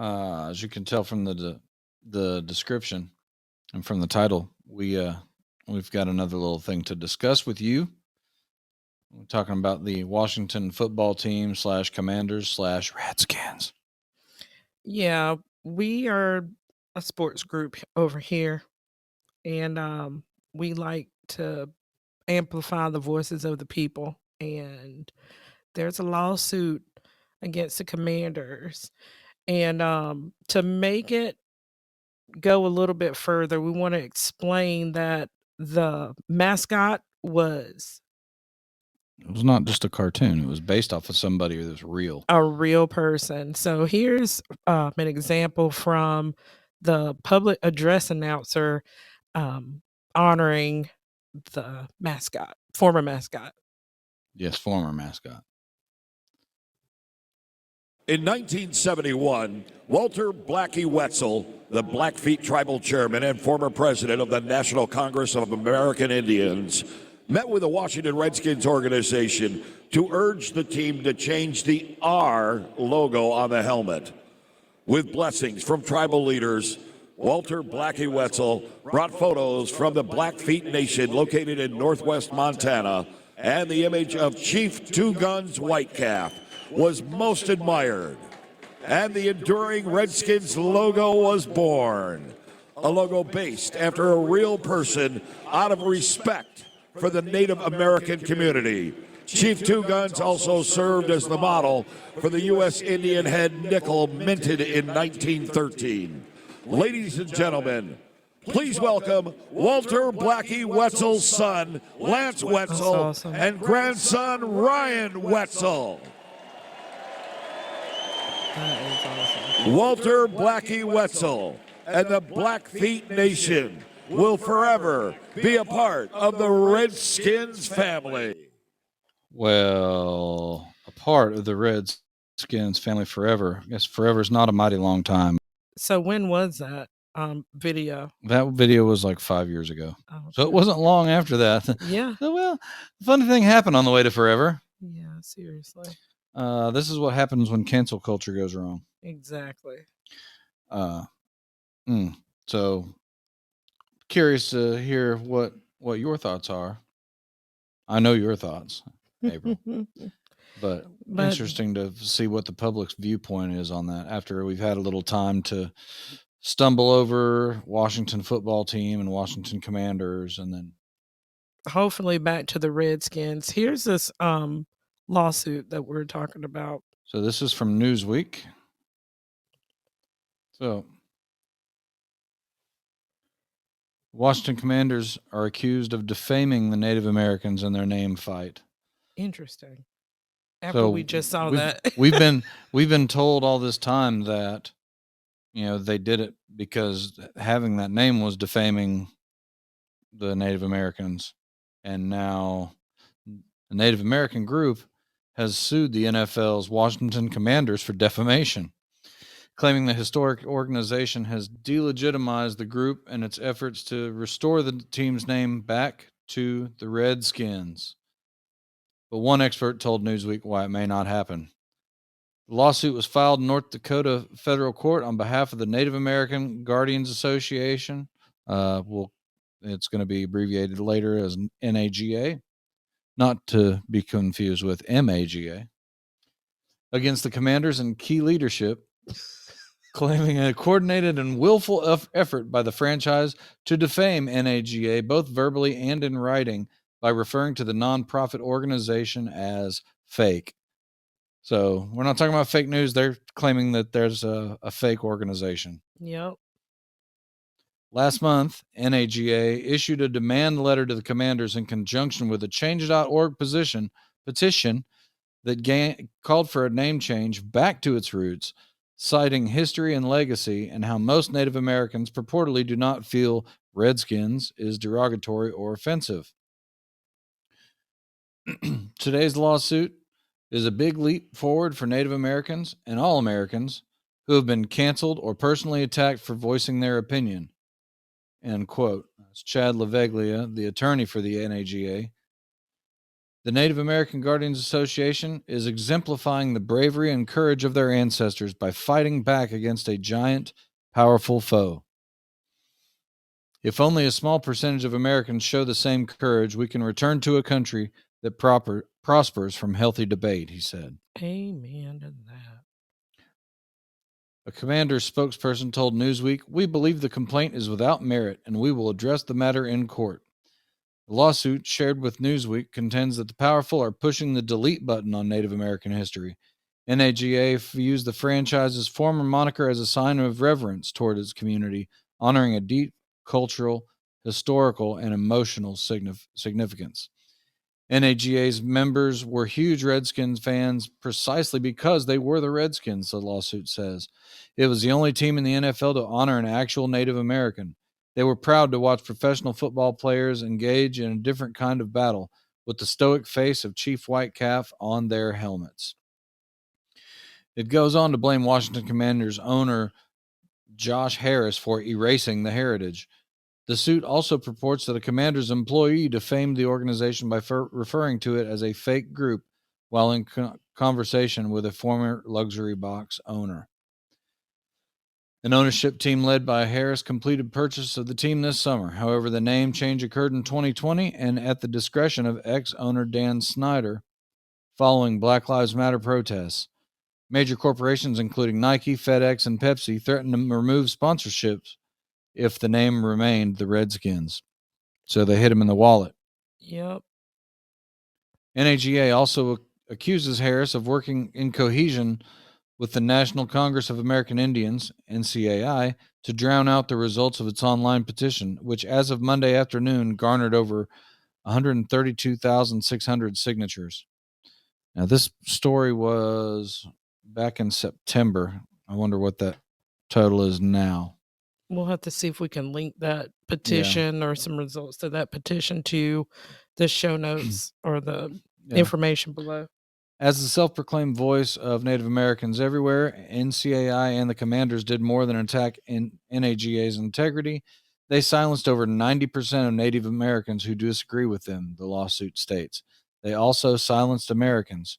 As you can tell from the description and from the title, we've got another little thing to discuss with you. We're talking about the Washington football team slash Commanders slash Redskins. Yeah, we are a sports group over here, and we like to amplify the voices of the people. And there's a lawsuit against the Commanders, and to make it go a little bit further, we want to explain that the mascot was It was not just a cartoon; it was based off of somebody that's real. a real person. So here's an example from the public address announcer honoring the mascot, former mascot. Yes, former mascot. In 1971, Walter Blackie Wetzel, the Blackfeet tribal chairman and former president of the National Congress of American Indians, met with the Washington Redskins organization to urge the team to change the R logo on the helmet. With blessings from tribal leaders, Walter Blackie Wetzel brought photos from the Blackfeet Nation located in northwest Montana, and the image of Chief Two Guns Whitecalf was most admired. And the enduring Redskins logo was born, a logo based after a real person out of respect for the Native American community. Chief Two Guns also served as the model for the U.S. Indian head nickel minted in 1913. Ladies and gentlemen, please welcome Walter Blackie Wetzel's son, Lance Wetzel, awesome. and grandson, Ryan Wetzel. That is awesome. Walter Blackie Wetzel and the Blackfeet Nation will forever be a part of the Redskins family. Well, a part of the Redskins family forever. I guess forever is not a mighty long time. So when was that video? That video was like 5 years ago. Oh, So it okay. wasn't long after that. Yeah. So, well, the funny thing happened on the way to forever. Yeah, seriously. This is what happens when cancel culture goes wrong. Exactly. So curious to hear what your thoughts are. I know your thoughts, April, but interesting to see what the public's viewpoint is on that after we've had a little time to stumble over Washington football team and Washington Commanders, and then hopefully back to the Redskins. Here's this lawsuit that we're talking about. So this is from Newsweek. So Washington Commanders are accused of defaming the Native Americans in their name fight. Interesting. After we just saw that. we've been told all this time that, you know, they did it because having that name was defaming the Native Americans. And now the Native American group has sued the NFL's Washington Commanders for defamation, claiming the historic organization has delegitimized the group and its efforts to restore the team's name back to the Redskins. But one expert told Newsweek why it may not happen. The lawsuit was filed in North Dakota federal court on behalf of the Native American Guardians Association. It's going to be abbreviated later as NAGA, not to be confused with MAGA, against the Commanders and key leadership, claiming a coordinated and willful effort by the franchise to defame NAGA, both verbally and in writing, by referring to the nonprofit organization as fake. So we're not talking about fake news. They're claiming that there's a fake organization. Yep. Last month, NAGA issued a demand letter to the Commanders in conjunction with a Change.org petition that called for a name change back to its roots, citing history and legacy and how most Native Americans purportedly do not feel Redskins is derogatory or offensive. Today's lawsuit is a big leap forward for Native Americans and all Americans who have been canceled or personally attacked for voicing their opinion. End quote. That's Chad LaVeglia, the attorney for the NAGA. The Native American Guardians Association is exemplifying the bravery and courage of their ancestors by fighting back against a giant, powerful foe. If only a small percentage of Americans show the same courage, we can return to a country that prospers from healthy debate, he said. Amen to that. A commander's spokesperson told Newsweek, "We believe the complaint is without merit and we will address the matter in court." The lawsuit, shared with Newsweek, contends that the powerful are pushing the delete button on Native American history. NAGA views the franchise's former moniker as a sign of reverence toward its community, honoring a deep cultural, historical, and emotional significance. NAGA's members were huge Redskins fans precisely because they were the Redskins, the lawsuit says. It was the only team in the NFL to honor an actual Native American. They were proud to watch professional football players engage in a different kind of battle with the stoic face of Chief White Calf on their helmets. It goes on to blame Washington Commanders owner Josh Harris for erasing the heritage. The suit also purports that a Commanders employee defamed the organization by referring to it as a fake group while in conversation with a former luxury box owner. An ownership team led by Harris completed purchase of the team this summer. However, the name change occurred in 2020 and at the discretion of ex-owner Dan Snyder following Black Lives Matter protests. Major corporations including Nike, FedEx, and Pepsi threatened to remove sponsorships if the name remained the Redskins. So they hit him in the wallet. Yep. NAGA also accuses Harris of working in cohesion with the National Congress of American Indians, NCAI, to drown out the results of its online petition, which as of Monday afternoon garnered over 132,600 signatures. Now, this story was back in September. I wonder what that total is now. We'll have to see if we can link that petition or some results to that petition to the show notes or the information below. As the self-proclaimed voice of Native Americans everywhere, NCAI and the Commanders did more than attack NAGA's integrity. They silenced over 90% of Native Americans who disagree with them, the lawsuit states. They also silenced Americans.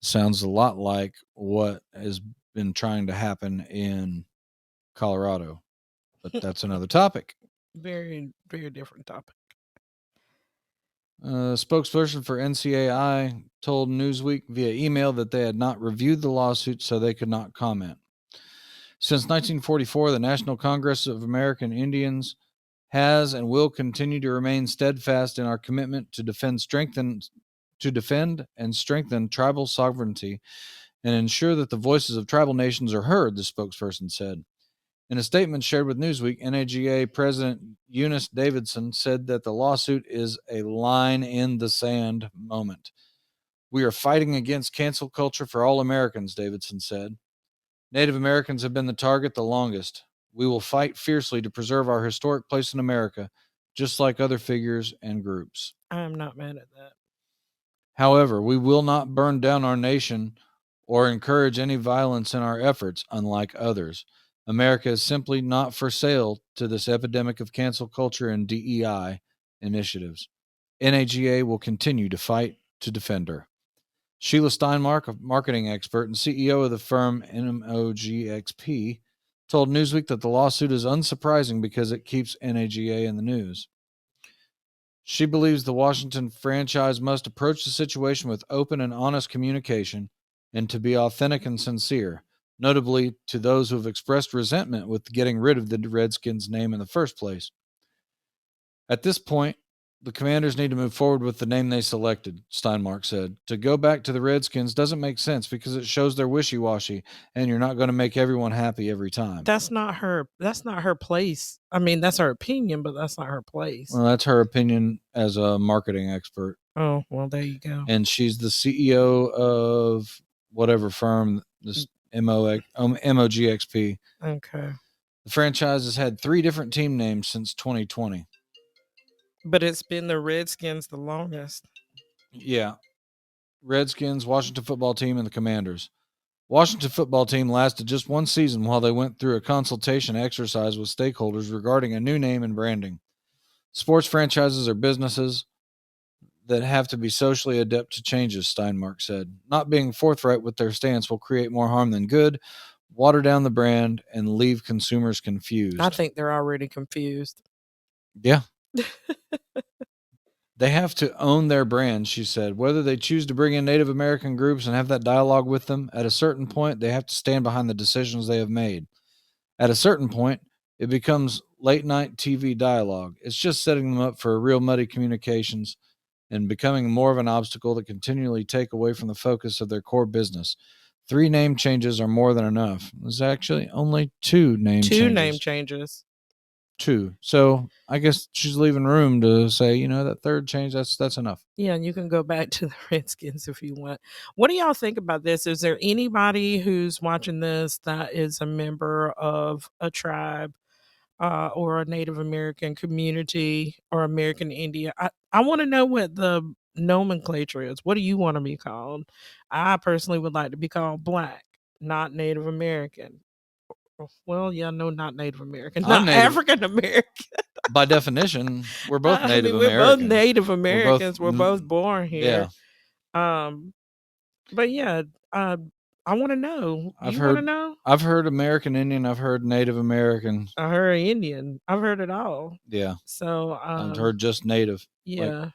Sounds a lot like what has been trying to happen in Colorado, but that's another topic. Very, very different topic. A spokesperson for NCAI told Newsweek via email that they had not reviewed the lawsuit, so they could not comment. Since 1944, the National Congress of American Indians has and will continue to remain steadfast in our commitment to defend and strengthen tribal sovereignty and ensure that the voices of tribal nations are heard, the spokesperson said. In a statement shared with Newsweek, NAGA President Eunice Davidson said that the lawsuit is a line in the sand moment. "We are fighting against cancel culture for all Americans," Davidson said. "Native Americans have been the target the longest. We will fight fiercely to preserve our historic place in America, just like other figures and groups. I'm not mad at that. However, we will not burn down our nation or encourage any violence in our efforts, unlike others. America is simply not for sale to this epidemic of cancel culture and DEI initiatives. NAGA will continue to fight to defend her." Sheila Steinmark, a marketing expert and CEO of the firm MOGXP, told Newsweek that the lawsuit is unsurprising because it keeps NAGA in the news. She believes the Washington franchise must approach the situation with open and honest communication and to be authentic and sincere, notably to those who have expressed resentment with getting rid of the Redskins name in the first place. "At this point, the Commanders need to move forward with the name they selected," Steinmark said. "To go back to the Redskins doesn't make sense because it shows they're wishy-washy, and you're not going to make everyone happy every time." That's not her place. I mean, that's her opinion, but that's not her place. Well, that's her opinion as a marketing expert. Oh, well, there you go. And she's the CEO of whatever firm, this MOGXP. Okay. The franchise has had 3 different team names since 2020. But it's been the Redskins the longest. Yeah. Redskins, Washington football team, and the Commanders. Washington football team lasted just 1 season while they went through a consultation exercise with stakeholders regarding a new name and branding. Sports franchises are businesses. that have to be socially adept to changes, Steinmark said. Not being forthright with their stance will create more harm than good, water down the brand, and leave consumers confused. I think they're already confused. Yeah. They have to own their brand, she said. Whether they choose to bring in Native American groups and have that dialogue with them, at a certain point, they have to stand behind the decisions they have made. At a certain point, it becomes late night TV dialogue. It's just setting them up for real muddy communications and becoming more of an obstacle that continually take away from the focus of their core business. 3 name changes are more than enough. There's actually only 2 name changes. 2 name changes. 2. So I guess she's leaving room to say, that third change, that's enough. Yeah, and you can go back to the Redskins if you want. What do y'all think about this? Is there anybody who's watching this that is a member of a tribe or a Native American community or American Indian? I want to know what the nomenclature is. What do you want to be called? I personally would like to be called Black, not Native American. Well, yeah, no, not Native American, I'm not Native. African American. By definition, we're both Native we're American. both Native Americans. We're both born here. Yeah. But yeah, I want to know. You want to know? I've heard American Indian. I've heard Native American. I heard Indian. I've heard it all. Yeah. So I've heard just Native. Yeah.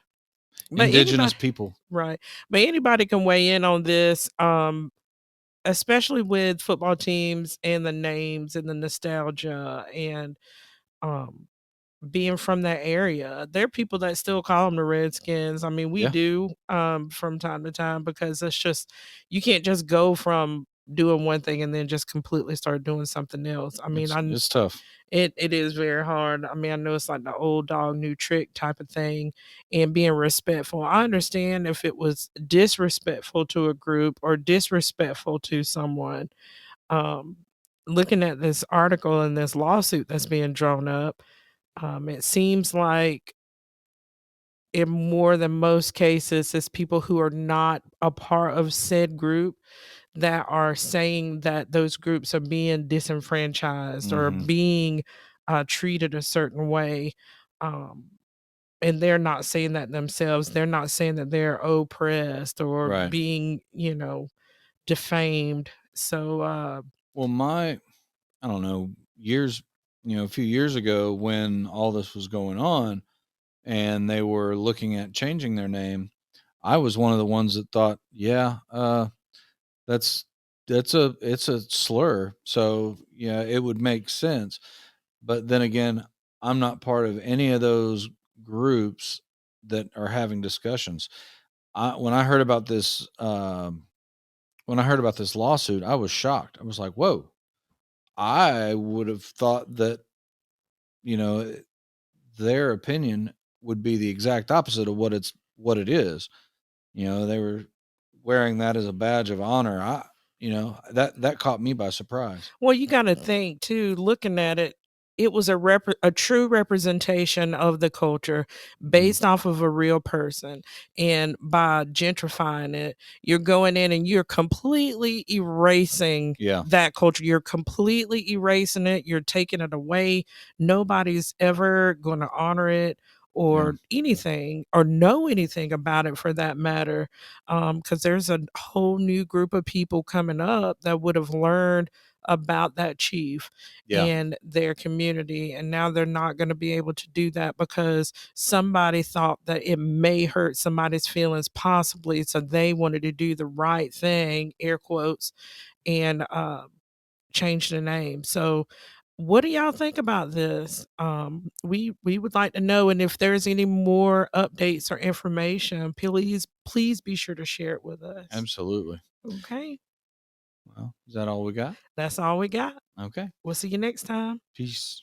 Like indigenous people. Right. But anybody can weigh in on this. Especially with football teams and the names and the nostalgia and being from that area. There are people that still call them the Redskins. I mean, we do from time to time, because it's just, you can't just go from doing one thing and then just completely start doing something else. I mean, it's tough. It is very hard. I mean, I know it's like the old dog, new trick type of thing, and being respectful. I understand if it was disrespectful to a group or disrespectful to someone. Looking at this article and this lawsuit that's being drawn up, it seems like in more than most cases, it's people who are not a part of said group that are saying that those groups are being disenfranchised or being treated a certain way. And they're not saying that themselves. They're not saying that they're oppressed or being, defamed. So, well, I don't know, a few years ago when all this was going on and they were looking at changing their name, I was one of the ones that thought, it's a slur. So yeah, it would make sense. But then again, I'm not part of any of those groups that are having discussions. When I heard about this lawsuit, I was shocked. I was like, whoa. I would have thought that, their opinion would be the exact opposite of what it is. They were wearing that as a badge of honor. That caught me by surprise. Well, you got to think too, looking at it, it was a true representation of the culture based off of a real person. And by gentrifying it, you're going in and you're completely erasing that culture. You're completely erasing it. You're taking it away. Nobody's ever going to honor it or anything or know anything about it for that matter. Because there's a whole new group of people coming up that would have learned about that chief and their community, and now they're not going to be able to do that because somebody thought that it may hurt somebody's feelings possibly, so they wanted to do the right thing, air quotes, and change the name. So what do y'all think about this? We would like to know, and if there's any more updates or information, please be sure to share it with us. Absolutely. Okay. Well, is that all we got? That's all we got. Okay. We'll see you next time. Peace.